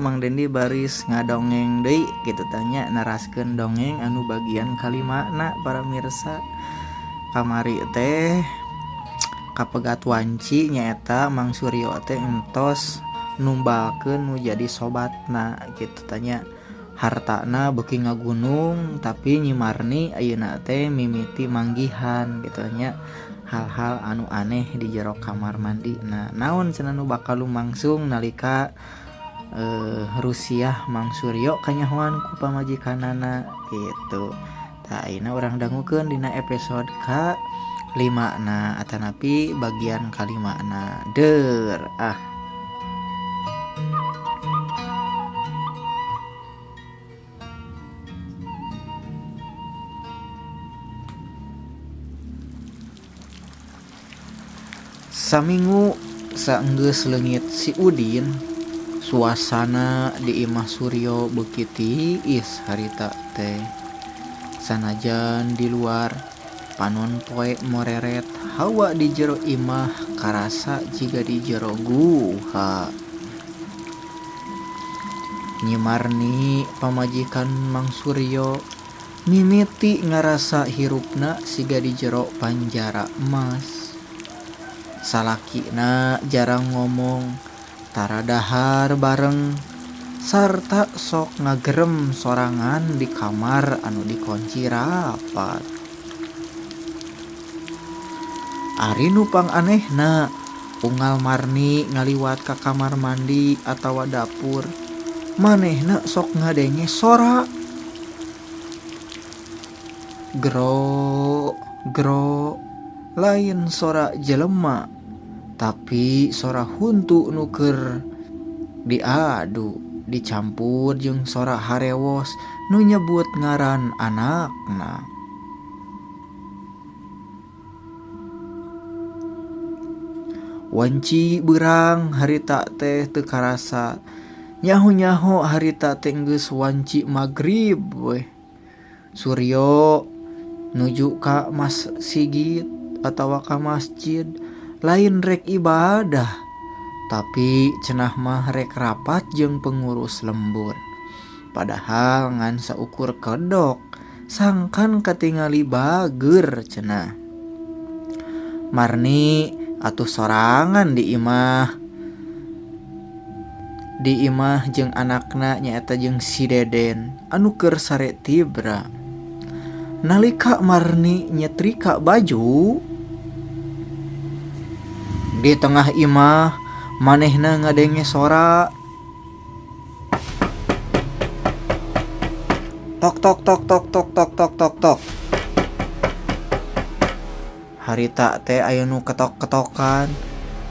Mang Dendi baris ngadongeng deui gitu tanya naraskeun dongeng anu bagian kalimakna para mirsa. Kamari teh kapegat wanci nyaeta Mang Suryo teh entos numbalkeun nu jadi sobatna gitu tanya. Hartana beuki ngagunung tapi Nyi Marni ayeuna teh mimiti manggihan gitu nya hal-hal anu aneh di jero kamar mandi. Nah, naon cenah nu bakal lumangsung nalika Rusiah Mang Suryo kanyahoan ku pamajikanana gitu. Tah ayeuna urang dangukeun dina episode ka-5 na atanapi bagian ka-5 na. Deur Saminggu saenggeus leungit si Udin, suasana di imah Suryo beuki tiis harita teh. Sanajan di luar panon poe moreret, hawa di jero imah karasa jiga di jero guha. Nyi Marni pamajikan Mang Suryo mimiti ngarasa hirupna siga di jero panjara emas. Salakina jarang ngomong, tara dahar bareng, sarta sok ngagerem sorangan di kamar anu dikunci rapat. Ari nu panganehna, unggal Marni ngaliwat ka kamar mandi atawa dapur, manehna sok ngadenge sora. Gro, gro, lain sora jelema, tapi sora huntu nuker diadu dicampur jeung sora harewos nu nyebut ngaran anakna. Wanci beurang harita teh teu karasa, nyaho-nyaho harita teh geus wanci magrib we. Suryo nuju ka masjid atawa ka masjid lain rek ibadah, tapi cenah mah rek rapat jeung pengurus lembur. Padahal ngan saukur kedok sangkan katingali bager cenah. Marni atuh sorangan di imah jeung anakna nyaeta jeung si Deden anu keur sare tibra. Nalika Marni nyetrika baju di tengah imah, manehna ngadenge sora. Tok tok tok tok tok tok tok tok tok. Harita teh aya nu ketok-ketokan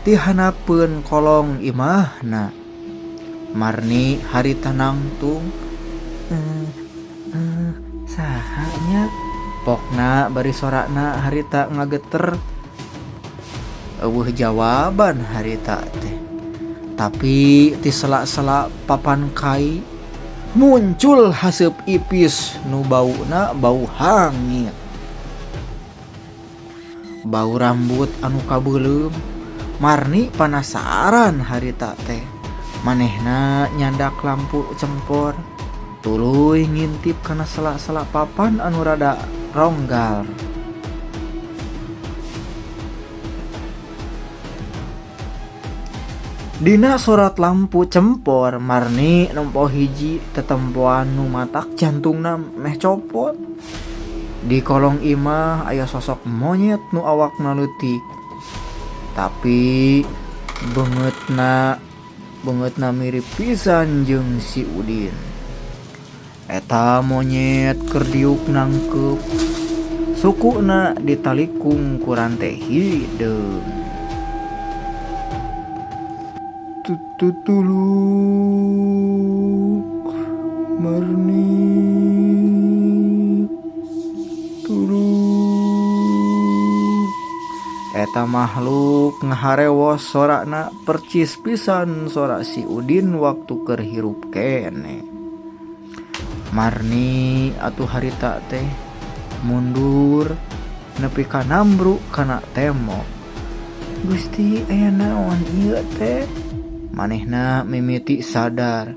ti hanapeun kolong imahna. Marni harita nangtung. Saha nya? Pokna bari sorana harita ngageter. Eueuh jawaban harita teh. Tapi ti sela-sela papan kai muncul haseup ipis nu bauna bau hangit. Bau rambut anu kabeuleum. Marni panasaran harita teh. Manehna nyandak lampu cempor, tuluy ngintip kana sela-sela papan anu rada ronggar. Dina sorat lampu cempor, Marni nempo hiji tetempoan nu matak jantungna meh copot. Di kolong imah aya sosok monyet nu awakna leutik, tapi beungeutna mirip pisan jeung si Udin. Eta monyet keur diuk nangkeup, sukuna ditalikung ku rante hideung. Tutuluk Marni, tuluk. Eta makhluk ngaharewos sorana percis pisan sora si Udin waktu keur hirup keneh. Marni atuh harita teh mundur nepi ka nambru kana tembok. Gusti aya naon ieu teh? Manehna mimiti sadar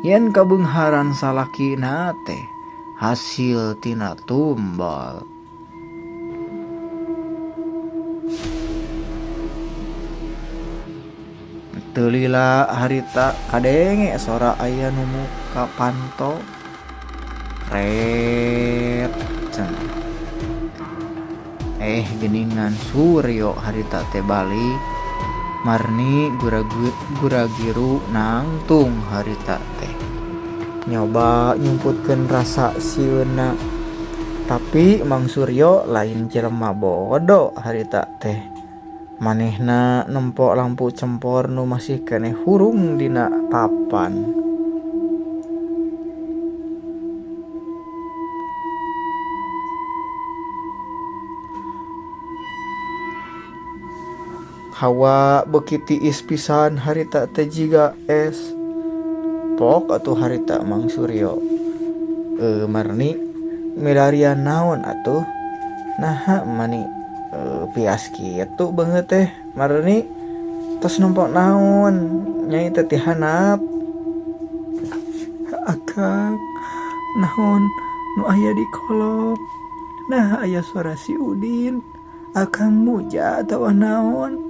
yen kabeungharan salakina teh hasil tina tumbal. Teu lila harita kadenge sora aya nu muka panto ret cenah. Geningan Suryo harita teh balik marni gura-giru nangtung harita teh nyoba nyumputkeun rasa sieuna, tapi Mang Suryo lain jelema bodoh harita teh. Manehna nempok lampu cempor nu masih keneh hurung dina papan. Hawa beuki tiis pisan harita teh jiga es. Pok atuh harita Mang Suryo. Marni milarian naon atuh? Naha mani pias kitu beungeut teh. Marni tos nempok naon? Nyai teh ti handap. Akang naon nu aya di kolot? Nah aya suara si Udin. Akang muja atawa naon?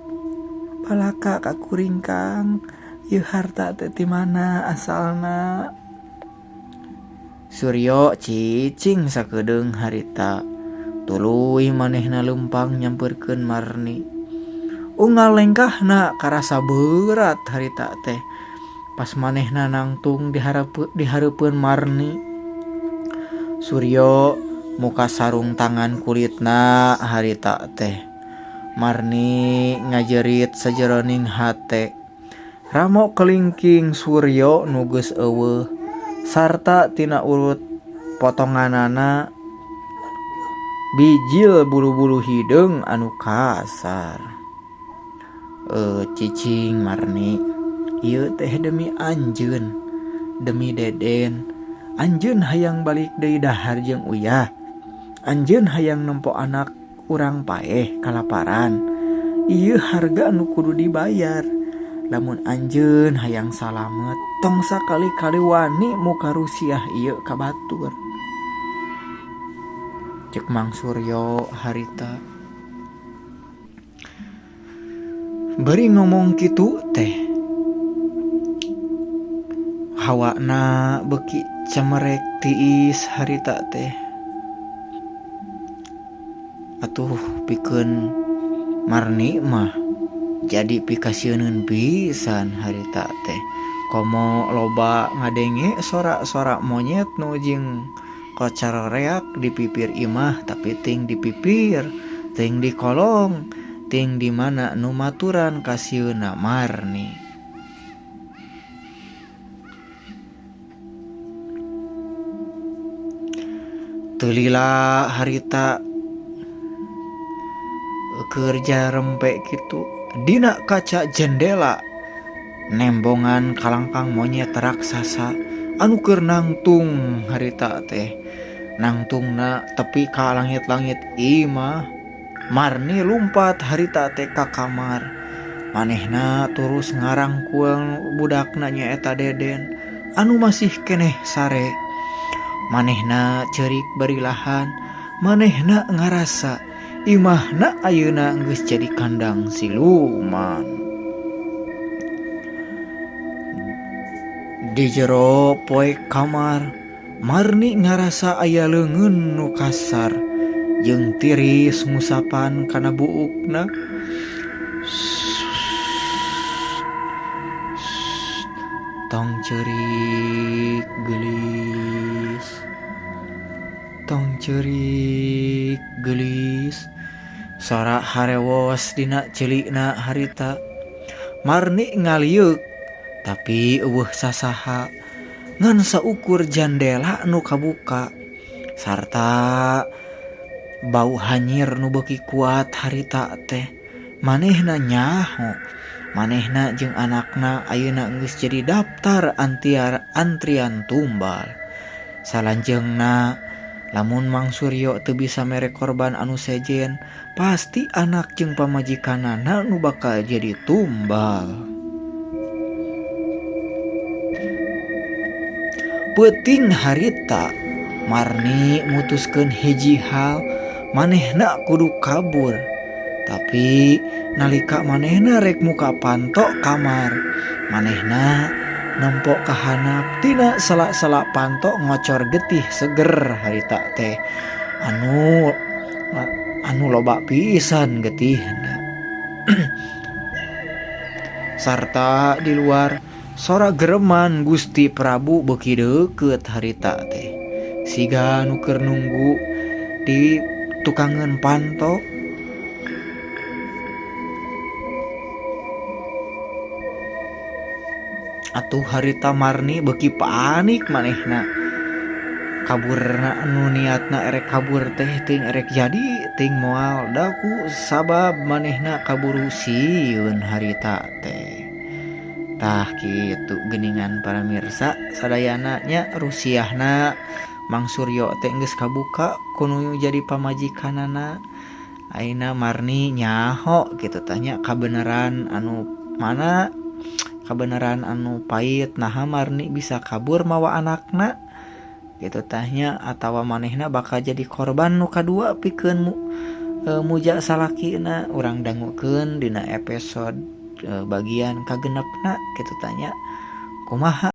Palaka kakuring Kang. Ieu harta teh ti mana asalna? Suryo cicing sakedeung harita. Tuluy manehna lempang nyampeurkeun Marni. Unggal lengkahna karasa berat harita teh. Pas manehna nangtung di hareupeun Marni. Suryo muka sarung tangan kulitna harita teh. Marni ngajerit sajeroning hate. Ramo kelingking Suryo nu geus eueuh sarta tina urut potonganana bijil bulu-bulu hideung anu kasar. Cicing Marni, ieu teh demi anjeun, demi Deden. Anjeun hayang balik deui dahar jeung uyah. Anjeun hayang nempo anak urang paeh kalaparan. Ieu harga anu kudu dibayar. Lamun anjeun hayang salamet, tong sakali-kali wani muka rusiah ieu ka batur. Cek Mang Suryo harita. Bari ngomong kitu teh hawana beuki cemerek tiis harita teh. Atuh pikeun Marni mah jadi pikasieun pisan harita teh. Komo loba ngadenge sora-sora monyet nu jeung kocar reak di pipir imah, tapi ting di pipir, ting di kolong, ting di mana nu maturan ka sieuna Marni. Teu lila harita kerja rempe kitu. Dina kaca jendela nembongan kalangkang monyet raksasa anu keur nangtung harita teh. Nangtungna tepi ka langit-langit imah. Marni lumpat harita teh ka kamar. Manehna terus ngarangkul budakna nyaeta Deden anu masih keneh sare. Manehna ceurik barilahan. Manehna ngarasa imahna ayeuna geus jadi kandang siluman. Di jero poe kamar Marni ngarasa aya leungeun nu kasar jeung tiris ngusapan kana buukna. Tong ceurik geulis. Tong ceurik geulis. Sora harewos dina ceulikna harita. Marni ngaliuk tapi eueuh sasaha. Ngan saukur jandela nu kabuka sarta bau hanyir nu beuki kuat harita teh. Manehna nyaho. Manehna jeung anakna ayeuna geus jadi daftar antrian tumbal. Salanjengna lamun Mang Suryo teu bisa mere korban anu sejen, pasti anak jeung pamajikanana nu bakal jadi tumbal. Peuting harita Marni mutuskeun hiji hal, manehna kudu kabur. Tapi nalika manehna rek muka panto kamar, manehna nempok kahanap tina selak-selak panto ngocor getih seger harita teh anu loba pisan getihna. Sarta di luar sora gereman Gusti Prabu beuki deukeut harita teh. Siga nu keur nunggu di tukangan panto. Atuh harita Marni beuki panik manehna. Kaburna anu niatna erek kabur teh ting erek jadi ting moal da ku sabab manehna kaburu sieun harita teh. Tah kitu geuningan para mirsa sadayana nya rusiahna Mang Suryo teh geus kabuka kudu jadi pamajikanana. Ayeuna Marni nyaho kitu tanya kabeneran anu mana, kabeneran anu pait naha Marni bisa kabur mawa anakna gitu tanya, atawa manehna bakal jadi korban nu kadua pikeun muja salakina. Urang dangukeun dina episode bagian kagenepna gitu tanya kumaha